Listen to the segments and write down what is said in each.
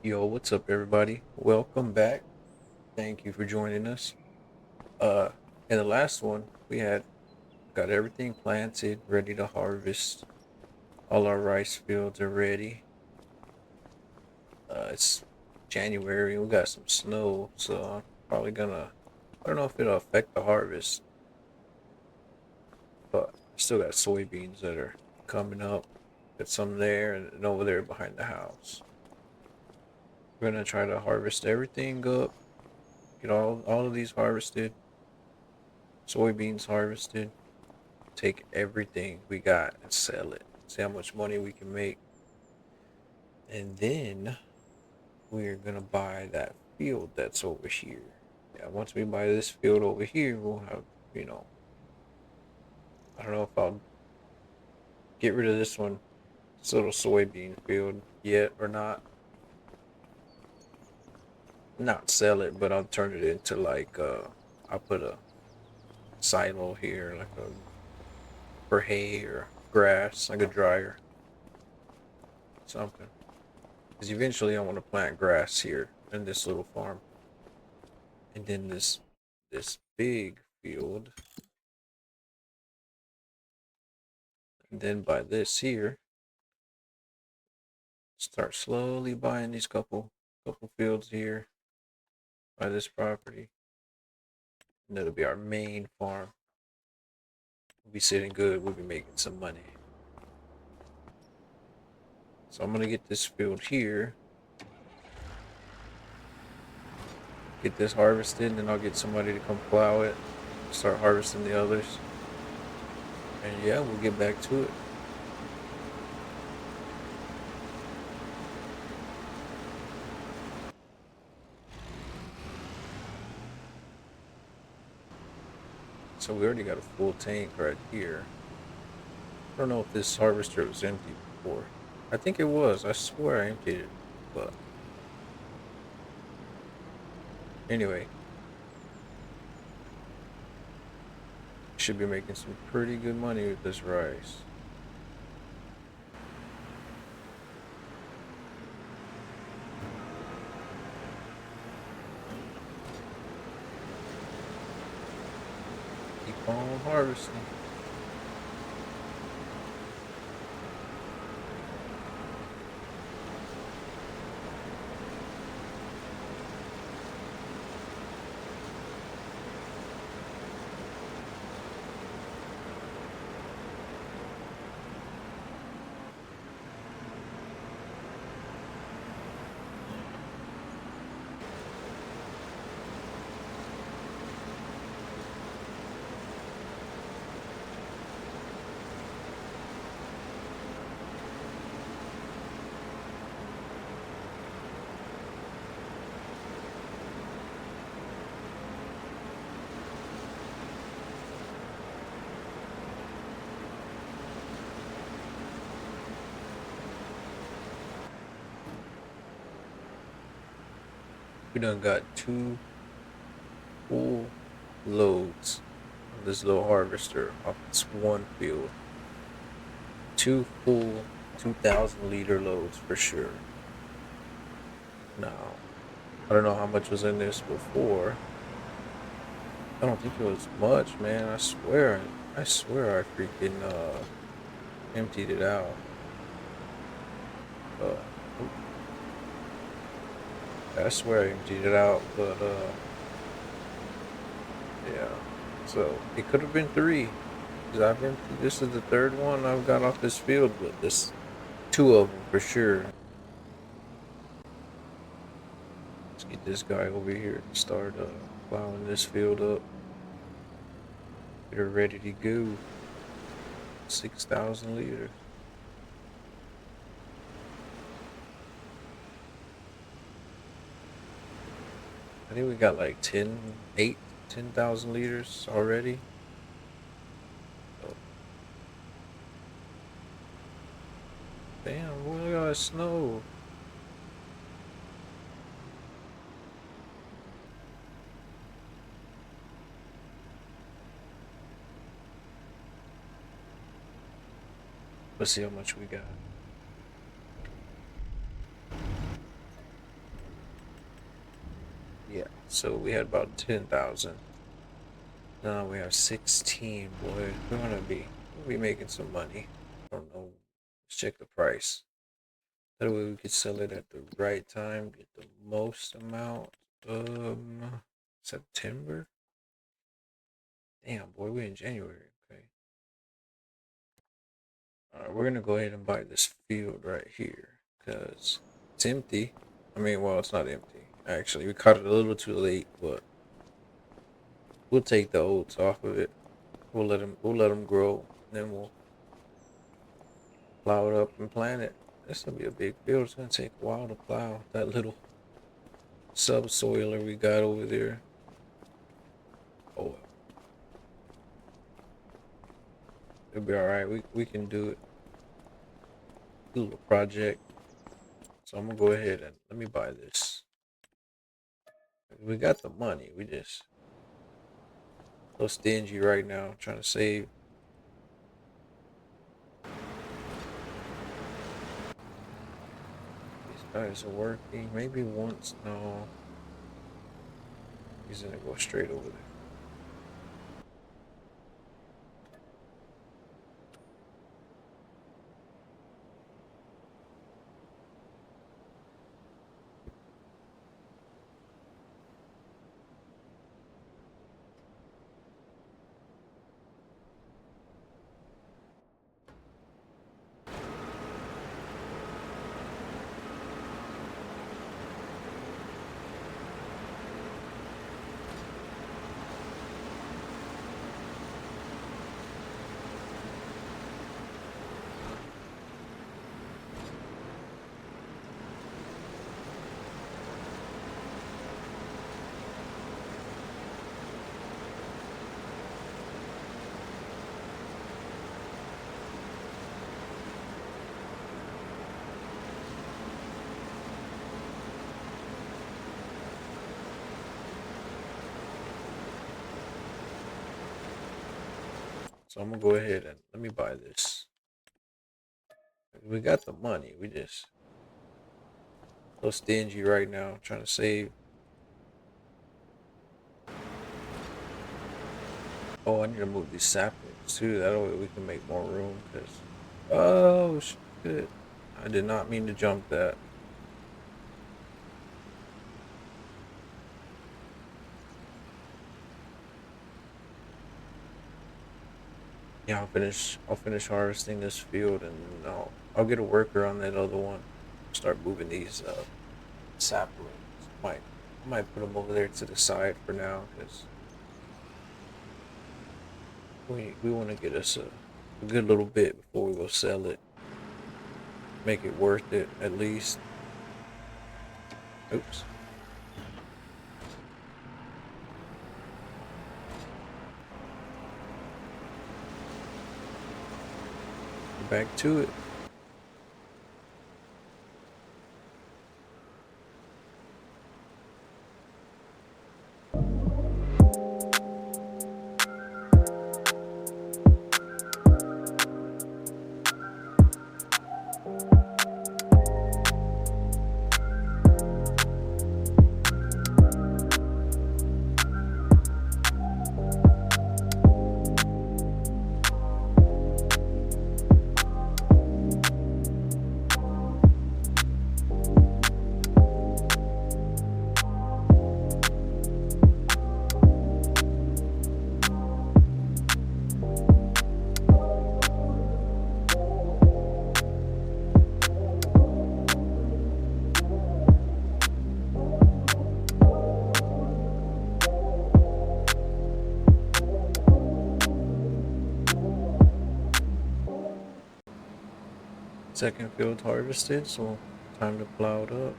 Yo, what's up, everybody? Welcome back. Thank you for joining us. Uh, in the last one, we had got everything planted, ready to harvest. All our rice fields are ready. It's January. We got some snow, so I'm probably gonna. I don't know if it'll affect the harvest, but I still got soybeans that are coming up. Got some there and over there behind the house. We're gonna try to harvest everything up. Get all of these harvested. Soybeans harvested. Take everything we got and sell it. See how much money we can make. And then we're gonna buy that field that's over here. Yeah, once we buy this field over here, we'll have, you know, I don't know if I'll get rid of this one, this little soybean field yet or not. Not sell it, but I'll turn it into like I'll put a silo here, like a for hay or grass, like a dryer, something. Because eventually I want to plant grass here in this little farm. And then this big field, and then by this here, start slowly buying these couple fields here by this property, and that'll be our main farm. We'll be sitting good. We'll be making some money. So I'm gonna get this field here, get this harvested, and then I'll get somebody to come plow it, start harvesting the others, and yeah, we'll get back to it. So we already got a full tank right here. I don't know if this harvester was empty before. I think it was. I swear I emptied it. But anyway, should be making some pretty good money with this rice. Keep on harvesting. We done got two full loads of this little harvester off this one field. Two full 2,000 liter loads for sure. Now, I don't know how much was in this before. I don't think it was much, man. I swear I freaking emptied it out. Uh, I swear I emptied it out, but yeah. So it could have been three. 'Cause I've emptied. This is the third one I've got off this field, but this two of them for sure. Let's get this guy over here and start plowing this field up. Get her ready to go. 6,000 liters. I think we got like 10,000 liters already. Oh, damn, boy, look at all that snow. Let's see how much we got. So we had about 10,000. Now we have 16, boy. We're gonna be making some money. I don't know. Let's check the price. That way we could sell it at the right time, get the most amount. September? Damn, boy, we're in January. Okay. Alright, we're gonna go ahead and buy this field right here. Because it's empty. I mean, well, it's not empty. Actually, we caught it a little too late, but we'll take the oats off of it. We'll let them grow. And then we'll plow it up and plant it. This gonna be a big field. It's gonna take a while to plow that little subsoiler we got over there. Oh well, it'll be all right. We can do it. Do a little project. So I'm gonna go ahead and let me buy this. We got the money. We just so stingy right now, trying to save. These guys are working. Maybe once. No, he's gonna go straight over there. So I'm gonna go ahead and let me buy this. We got the money. We just so stingy right now, trying to save. Oh, I need to move these saplings too. That way we can make more room. Cause oh shit, I did not mean to jump that. Yeah, I'll finish harvesting this field and then I'll get a worker on that other one. Start moving these saplings. Might I might put them over there to the side for now because we want to get us a good little bit before we go sell it. Make it worth it at least. Oops. Back to it. Second field harvested, so time to plow it up.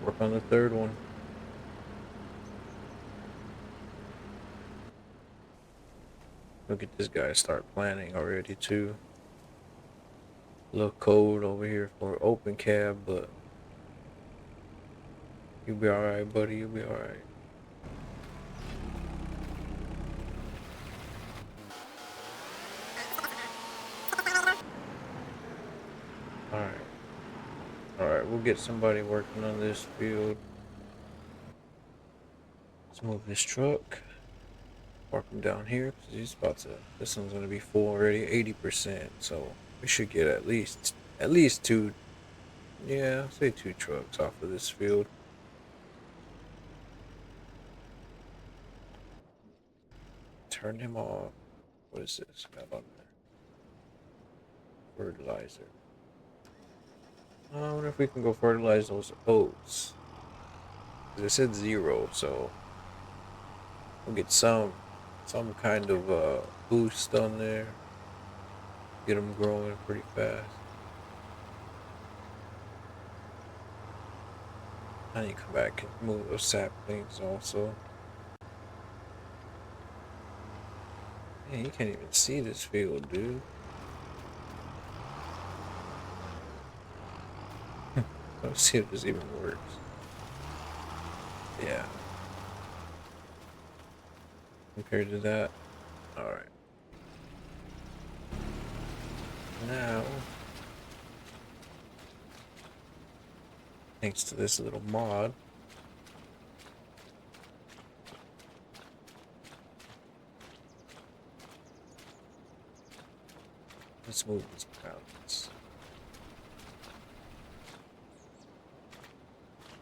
Work on the third one. Look at this guy start planning already too. A little cold over here for open cab, but you'll be alright, buddy. You'll be alright. Alright. Alright, we'll get somebody working on this field. Move this truck. Park him down here because he's about to. This one's gonna be full already, 80%. So we should get at least two. Yeah, say two trucks off of this field. Turn him off. What is this? Got on there. Fertilizer. I wonder if we can go fertilize those oats. It said 0, so we'll get some kind of boost on there. Get them growing pretty fast. I need to come back and move those saplings also. Man, you can't even see this field, dude. Let's see if this even works. Yeah. Compared to that. Alright. Now, thanks to this little mod, let's move these mountains.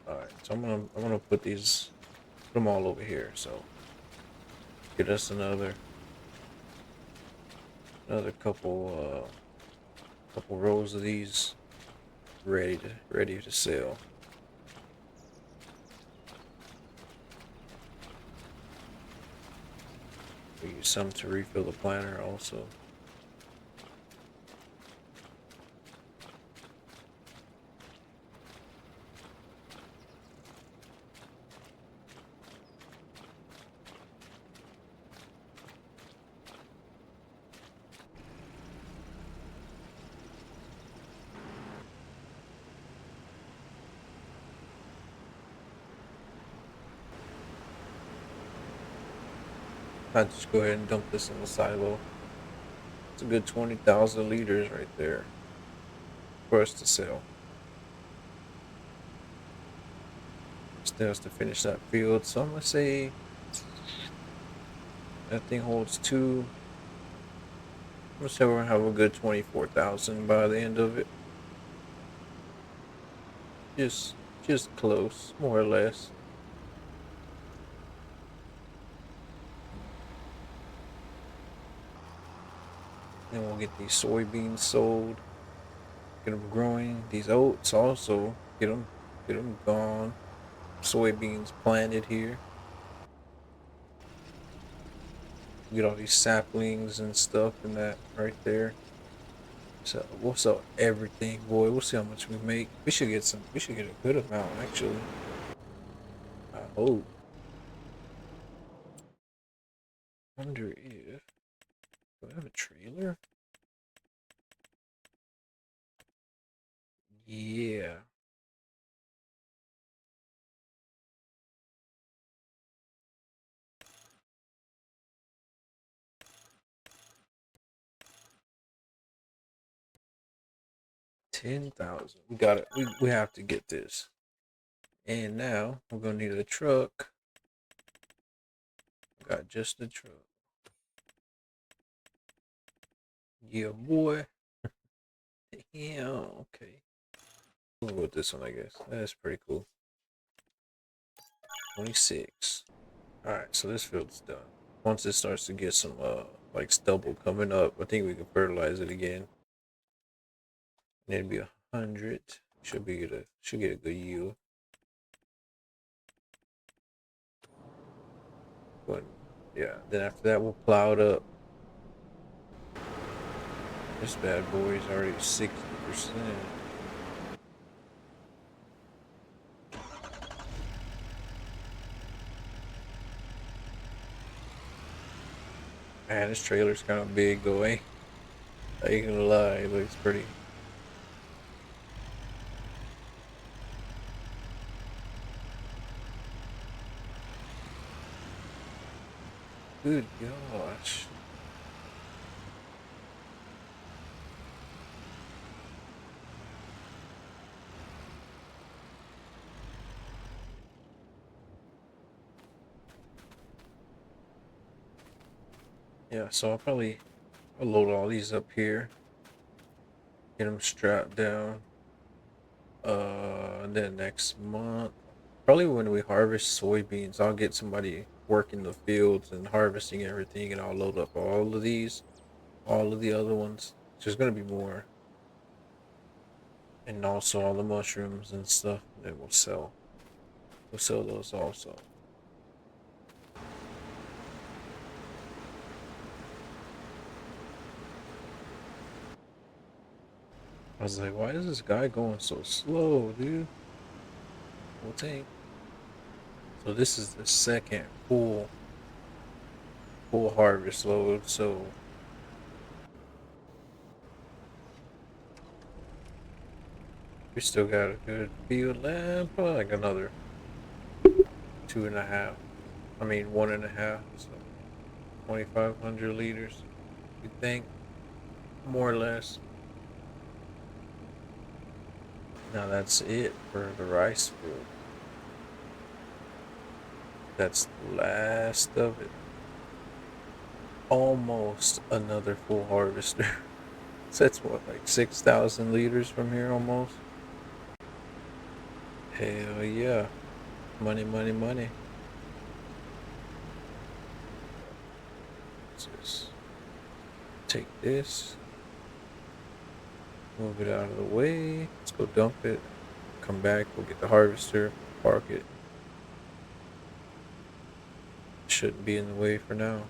Alright, so I'm gonna put them all over here, so get us another couple rows of these ready to sell. We use some to refill the planter also. I'll just go ahead and dump this in the silo. It's a good 20,000 liters right there for us to sell. Still has to finish that field, so I'm gonna say that thing holds two. I'm gonna say we're gonna have a good 24,000 by the end of it. Just close, more or less. Then we'll get these soybeans sold, get them growing. These oats also get them gone. Soybeans planted here. Get all these saplings and stuff and that right there. So we'll sell everything, boy. We'll see how much we make. We should get some. We should get a good amount actually. I hope. Wonder if do I have a trailer? Yeah. $10,000. We got it. We have to get this. And now we're gonna need a truck. Got just the truck. Yeah, boy. Yeah. Okay. We'll go with this one, I guess. That's pretty cool. 26. All right. So this field's done. Once it starts to get some like stubble coming up, I think we can fertilize it again. And it'd be 100. Should get a good yield. But yeah, then after that we'll plow it up. This bad boy is already 60%. Man, this trailer's kind of big though, eh? I ain't gonna lie, it looks pretty. Good gosh. Yeah, so I'll load all these up here, get them strapped down. And then next month, probably when we harvest soybeans, I'll get somebody working the fields and harvesting everything, and I'll load up all of these, all of the other ones. There's gonna be more, and also all the mushrooms and stuff that we'll sell. We'll sell those also. I was like, why is this guy going so slow, dude? We'll take. So this is the second full harvest load. So we still got a good field left, probably like another 2.5. I mean 1.5. So 2,500 liters. You think more or less? Now that's it for the rice field. That's the last of it. Almost another full harvester. So that's what, like 6,000 liters from here almost? Hell yeah. Money, money, money. Let's just take this, move it out of the way. Let's go dump it. Come back, we'll get the harvester, park it. Shouldn't be in the way for now.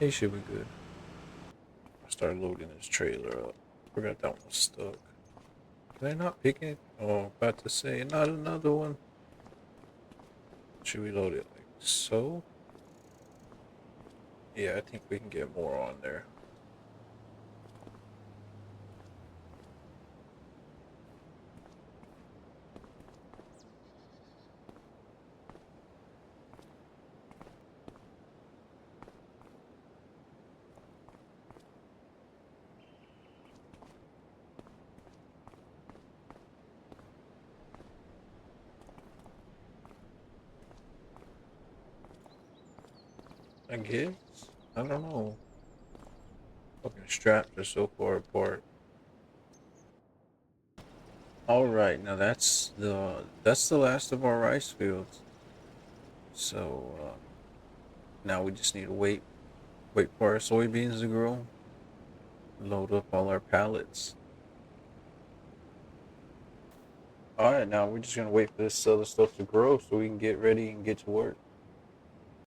It should be good. I started loading this trailer up. Forgot that one was stuck. Can I not pick it? Oh, about to say, not another one. Should we load it like so? Yeah, I think we can get more on there. I guess. I don't know. Fucking straps are so far apart. All right, now that's the last of our rice fields. So now we just need to wait for our soybeans to grow. Load up all our pallets. All right, now we're just gonna wait for this other stuff to grow so we can get ready and get to work.